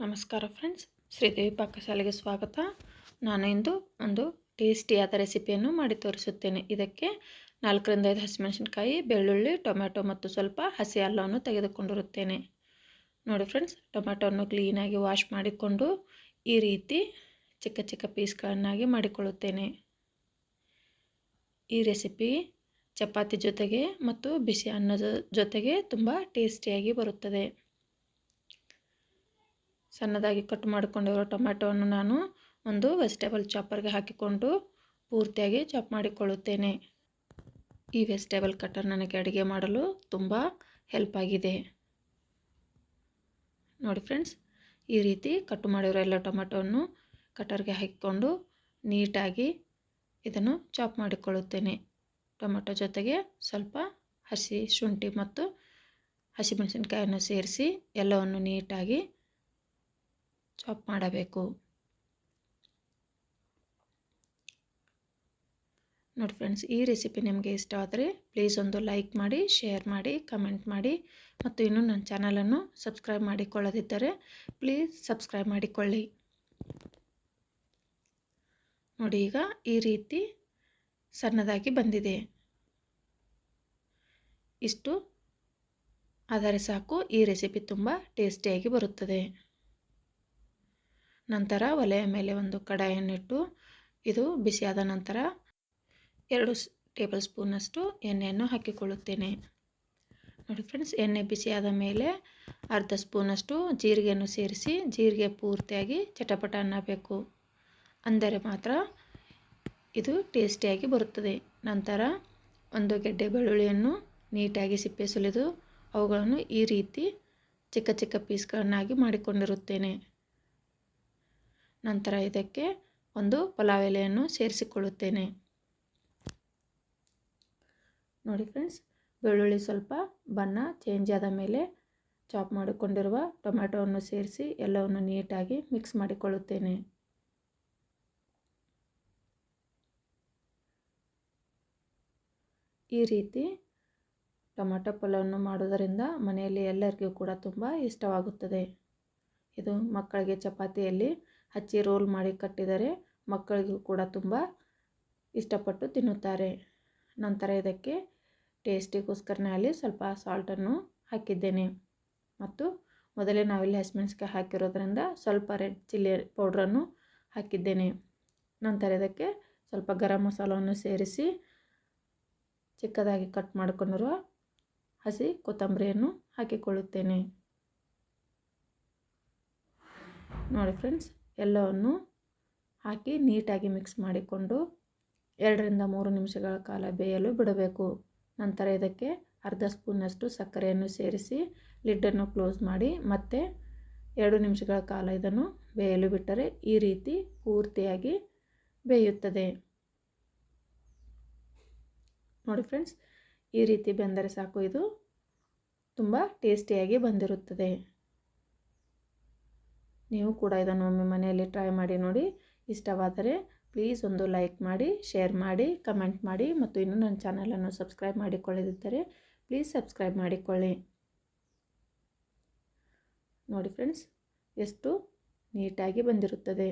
ನಮಸ್ಕಾರ ಫ್ರೆಂಡ್ಸ್, ಶ್ರೀದೇವಿ ಪಾಕಶಾಲೆಗೆ ಸ್ವಾಗತ. ನಾನು ಇಂದು ಒಂದು ಟೇಸ್ಟಿಯಾದ ರೆಸಿಪಿಯನ್ನು ಮಾಡಿ ತೋರಿಸುತ್ತೇನೆ. ಇದಕ್ಕೆ 4 ರಿಂದ 5 ಹಸಿಮೆಣಸಿನಕಾಯಿ, ಬೆಳ್ಳುಳ್ಳಿ, ಟೊಮೆಟೊ ಮತ್ತು ಸ್ವಲ್ಪ ಹಸಿ ಅಲ್ಲವನ್ನು ತೆಗೆದುಕೊಂಡಿರುತ್ತೇನೆ. ನೋಡಿ ಫ್ರೆಂಡ್ಸ್, ಟೊಮೆಟೊವನ್ನು ಕ್ಲೀನಾಗಿ ವಾಶ್ ಮಾಡಿಕೊಂಡು ಈ ರೀತಿ ಚಿಕ್ಕ ಚಿಕ್ಕ ಪೀಸ್ಗಳನ್ನಾಗಿ ಮಾಡಿಕೊಳ್ಳುತ್ತೇನೆ. ಈ ರೆಸಿಪಿ ಚಪಾತಿ ಜೊತೆಗೆ ಮತ್ತು ಬಿಸಿ ಅನ್ನದ ಜೊತೆಗೆ ತುಂಬ ಟೇಸ್ಟಿಯಾಗಿ ಬರುತ್ತದೆ. ಸಣ್ಣದಾಗಿ ಕಟ್ ಮಾಡಿಕೊಂಡಿರೋ ಟೊಮೆಟೊವನ್ನು ನಾನು ಒಂದು ವೆಜಿಟೇಬಲ್ ಚಾಪರ್ಗೆ ಹಾಕಿಕೊಂಡು ಪೂರ್ತಿಯಾಗಿ ಚಾಪ್ ಮಾಡಿಕೊಳ್ಳುತ್ತೇನೆ. ಈ ವೆಜಿಟೇಬಲ್ ಕಟರ್ ನನಗೆ ಅಡುಗೆ ಮಾಡಲು ತುಂಬ ಹೆಲ್ಪ್ ಆಗಿದೆ. ನೋಡಿ ಫ್ರೆಂಡ್ಸ್, ಈ ರೀತಿ ಕಟ್ ಮಾಡಿರೋ ಎಲ್ಲ ಟೊಮೆಟೊವನ್ನು ಕಟರ್ಗೆ ಹಾಕಿಕೊಂಡು ನೀಟಾಗಿ ಇದನ್ನು ಚಾಪ್ ಮಾಡಿಕೊಳ್ಳುತ್ತೇನೆ. ಟೊಮೆಟೊ ಜೊತೆಗೆ ಸ್ವಲ್ಪ ಹಸಿ ಶುಂಠಿ ಮತ್ತು ಹಸಿಮೆಣಸಿನಕಾಯನ್ನು ಸೇರಿಸಿ ಎಲ್ಲವನ್ನು ನೀಟಾಗಿ ಚಾಪ್ ಮಾಡಬೇಕು. ನೋಡಿ ಫ್ರೆಂಡ್ಸ್, ಈ ರೆಸಿಪಿ ನಿಮಗೆ ಇಷ್ಟವಾದರೆ ಪ್ಲೀಸ್ ಒಂದು ಲೈಕ್ ಮಾಡಿ, ಶೇರ್ ಮಾಡಿ, ಕಮೆಂಟ್ ಮಾಡಿ ಮತ್ತು ಇನ್ನೂ ನನ್ನ ಚಾನಲನ್ನು ಸಬ್ಸ್ಕ್ರೈಬ್ ಮಾಡಿಕೊಳ್ಳದಿದ್ದರೆ ಪ್ಲೀಸ್ ಸಬ್ಸ್ಕ್ರೈಬ್ ಮಾಡಿಕೊಳ್ಳಿ. ನೋಡಿ, ಈಗ ಈ ರೀತಿ ಸಣ್ಣದಾಗಿ ಬಂದಿದೆ. ಇಷ್ಟು ಆದರೆ ಸಾಕು, ಈ ರೆಸಿಪಿ ತುಂಬ ಟೇಸ್ಟಿಯಾಗಿ ಬರುತ್ತದೆ. ನಂತರ ಒಲೆಯ ಮೇಲೆ ಒಂದು ಕಡಾಯಿಯನ್ನಿಟ್ಟು ಇದು ಬಿಸಿಯಾದ ನಂತರ 2 ಟೇಬಲ್ ಸ್ಪೂನಷ್ಟು ಎಣ್ಣೆಯನ್ನು ಹಾಕಿಕೊಳ್ಳುತ್ತೇನೆ. ನೋಡಿ ಫ್ರೆಂಡ್ಸ್, ಎಣ್ಣೆ ಬಿಸಿಯಾದ ಮೇಲೆ ಅರ್ಧ ಸ್ಪೂನಷ್ಟು ಜೀರಿಗೆಯನ್ನು ಸೇರಿಸಿ ಜೀರಿಗೆ ಪೂರ್ತಿಯಾಗಿ ಚಟಪಟ ಅನ್ನಬೇಕು. ಅಂದರೆ ಮಾತ್ರ ಇದು ಟೇಸ್ಟಿಯಾಗಿ ಬರುತ್ತದೆ. ನಂತರ ಒಂದು ಗೆಡ್ಡೆ ಬೆಳ್ಳುಳ್ಳಿಯನ್ನು ನೀಟಾಗಿ ಸಿಪ್ಪೆ ಸುಲಿದು ಅವುಗಳನ್ನು ಈ ರೀತಿ ಚಿಕ್ಕ ಚಿಕ್ಕ ಪೀಸ್ಗಳನ್ನಾಗಿ ಮಾಡಿಕೊಂಡಿರುತ್ತೇನೆ. ನಂತರ ಇದಕ್ಕೆ ಒಂದು ಪಲಾವ್ ಎಲೆಯನ್ನು ಸೇರಿಸಿಕೊಳ್ಳುತ್ತೇನೆ. ನೋಡಿ ಫ್ರೆಂಡ್ಸ್, ಬೆಳ್ಳುಳ್ಳಿ ಸ್ವಲ್ಪ ಬಣ್ಣ ಚೇಂಜ್ ಆದ ಮೇಲೆ ಚಾಪ್ ಮಾಡಿಕೊಂಡಿರುವ ಟೊಮೆಟೊವನ್ನು ಸೇರಿಸಿ ಎಲ್ಲವನ್ನು ನೀಟಾಗಿ ಮಿಕ್ಸ್ ಮಾಡಿಕೊಳ್ಳುತ್ತೇನೆ. ಈ ರೀತಿ ಟೊಮೆಟೊ ಪಲಾವನ್ನು ಮಾಡುವುದರಿಂದ ಮನೆಯಲ್ಲಿ ಎಲ್ಲರಿಗೂ ಕೂಡ ತುಂಬ ಇಷ್ಟವಾಗುತ್ತದೆ. ಇದು ಮಕ್ಕಳಿಗೆ ಚಪಾತಿಯಲ್ಲಿ ಹಚ್ಚಿ ರೋಲ್ ಮಾಡಿ ಕಟ್ಟಿದರೆ ಮಕ್ಕಳಿಗೂ ಕೂಡ ತುಂಬ ಇಷ್ಟಪಟ್ಟು ತಿನ್ನುತ್ತಾರೆ. ನಂತರ ಇದಕ್ಕೆ ಟೇಸ್ಟಿಗೋಸ್ಕರನೇ ಅಲ್ಲಿ ಸ್ವಲ್ಪ ಸಾಲ್ಟನ್ನು ಹಾಕಿದ್ದೇನೆ ಮತ್ತು ಮೊದಲೇ ನಾವಿಲ್ಲಿ ಹಸಿಮೆಣಸಿನಕಾಯಿ ಹಾಕಿರೋದ್ರಿಂದ ಸ್ವಲ್ಪ ರೆಡ್ ಚಿಲ್ಲಿ ಪೌಡ್ರನ್ನು ಹಾಕಿದ್ದೇನೆ. ನಂತರ ಇದಕ್ಕೆ ಸ್ವಲ್ಪ ಗರಂ ಮಸಾಲವನ್ನು ಸೇರಿಸಿ ಚಿಕ್ಕದಾಗಿ ಕಟ್ ಮಾಡಿಕೊಂಡಿರುವ ಹಸಿ ಕೊತ್ತಂಬರಿಯನ್ನು ಹಾಕಿಕೊಳ್ಳುತ್ತೇನೆ. ನೋಡಿ ಫ್ರೆಂಡ್ಸ್, ಎಲ್ಲವನ್ನು ಹಾಕಿ ನೀಟಾಗಿ ಮಿಕ್ಸ್ ಮಾಡಿಕೊಂಡು 2 ರಿಂದ 3 ನಿಮಿಷಗಳ ಕಾಲ ಬೇಯಲು ಬಿಡಬೇಕು. ನಂತರ ಇದಕ್ಕೆ ಅರ್ಧ ಸ್ಪೂನಷ್ಟು ಸಕ್ಕರೆಯನ್ನು ಸೇರಿಸಿ ಲಿಡ್ಡನ್ನು ಕ್ಲೋಸ್ ಮಾಡಿ ಮತ್ತೆ 2 ನಿಮಿಷಗಳ ಕಾಲ ಇದನ್ನು ಬೇಯಲು ಬಿಟ್ಟರೆ ಈ ರೀತಿ ಪೂರ್ತಿಯಾಗಿ ಬೇಯುತ್ತದೆ. ನೋಡಿ ಫ್ರೆಂಡ್ಸ್, ಈ ರೀತಿ ಬೆಂದರೆ ಸಾಕು, ಇದು ತುಂಬ ಟೇಸ್ಟಿಯಾಗಿ ಬಂದಿರುತ್ತದೆ. ನೀವು ಕೂಡ ಇದನ್ನು ಒಮ್ಮೆ ಮನೆಯಲ್ಲಿ ಟ್ರೈ ಮಾಡಿ ನೋಡಿ. ಇಷ್ಟವಾದರೆ ಪ್ಲೀಸ್ ಒಂದು ಲೈಕ್ ಮಾಡಿ, ಶೇರ್ ಮಾಡಿ, ಕಮೆಂಟ್ ಮಾಡಿ ಮತ್ತು ಇನ್ನೂ ನನ್ನ ಚಾನಲನ್ನು ಸಬ್ಸ್ಕ್ರೈಬ್ ಮಾಡಿಕೊಳ್ಳದಿದ್ದರೆ ಪ್ಲೀಸ್ ಸಬ್ಸ್ಕ್ರೈಬ್ ಮಾಡಿಕೊಳ್ಳಿ. ನೋಡಿ ಫ್ರೆಂಡ್ಸ್, ಎಷ್ಟು ನೀಟಾಗಿ ಬಂದಿರುತ್ತದೆ.